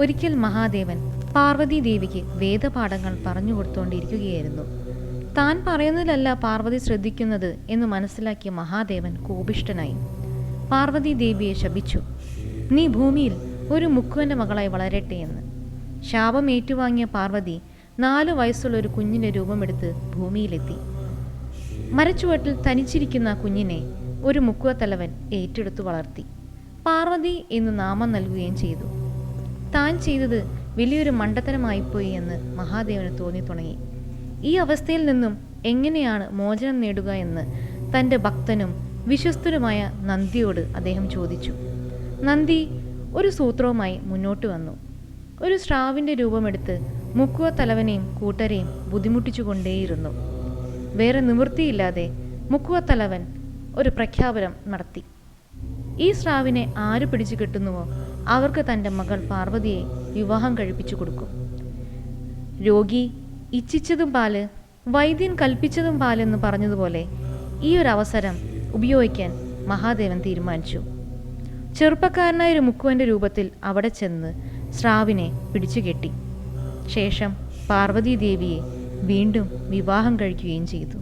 ഒരിക്കൽ മഹാദേവൻ പാർവതി ദേവിക്ക് വേദപാഠങ്ങൾ പറഞ്ഞു കൊടുത്തുകൊണ്ടിരിക്കുകയായിരുന്നു. താൻ പറയുന്നതിലല്ല പാർവതി ശ്രദ്ധിക്കുന്നത് എന്ന് മനസ്സിലാക്കിയ മഹാദേവൻ കോപിഷ്ഠനായി പാർവതി ദേവിയെ ശപിച്ചു. നീ ഭൂമിയിൽ ഒരു മുക്കുവൻ്റെ മകളായി വളരട്ടെ എന്ന്. ശാപം ഏറ്റുവാങ്ങിയ പാർവതി 4 വയസ്സുള്ള ഒരു കുഞ്ഞിൻ്റെ രൂപമെടുത്ത് ഭൂമിയിലെത്തി. മരച്ചുവട്ടിൽ തനിച്ചിരിക്കുന്ന കുഞ്ഞിനെ ഒരു മുക്കുവത്തലവൻ ഏറ്റെടുത്തു വളർത്തി. പാർവതി എന്ന് നാമം നൽകുകയും ചെയ്തു. താൻ ചെയ്തത് വലിയൊരു മണ്ടത്തരമായിപ്പോയി എന്ന് മഹാദേവന് തോന്നി തുടങ്ങി. ഈ അവസ്ഥയിൽ നിന്നും എങ്ങനെയാണ് മോചനം നേടുക എന്ന് തൻ്റെ ഭക്തനും വിശ്വസ്തനുമായ നന്ദിയോട് അദ്ദേഹം ചോദിച്ചു. നന്ദി ഒരു സൂത്രവുമായി മുന്നോട്ട് വന്നു. ഒരു സ്രാവിൻ്റെ രൂപമെടുത്ത് മുക്കുവ തലവനെയും കൂട്ടരെയും ബുദ്ധിമുട്ടിച്ചു കൊണ്ടേയിരുന്നു. വേറെ നിവൃത്തിയില്ലാതെ മുക്കുവ തലവൻ ഒരു പ്രഖ്യാപനം നടത്തി. ഈ സ്രാവിനെ ആര് പിടിച്ചു കെട്ടുന്നുവോ അവർക്ക് തൻ്റെ മകൾ പാർവതിയെ വിവാഹം കഴിപ്പിച്ചു കൊടുക്കും. രോഗി ഇച്ഛിച്ചതും പാല്, വൈദ്യൻ കൽപ്പിച്ചതും പാലെന്ന് പറഞ്ഞതുപോലെ ഈ ഒരു അവസരം ഉപയോഗിക്കാൻ മഹാദേവൻ തീരുമാനിച്ചു. ചെറുപ്പക്കാരനായ ഒരു മുക്കുവൻ്റെ രൂപത്തിൽ അവിടെ ചെന്ന് സ്രാവിനെ പിടിച്ചുകെട്ടി. ശേഷം പാർവതി ദേവിയെ വീണ്ടും വിവാഹം കഴിക്കുകയും ചെയ്തു.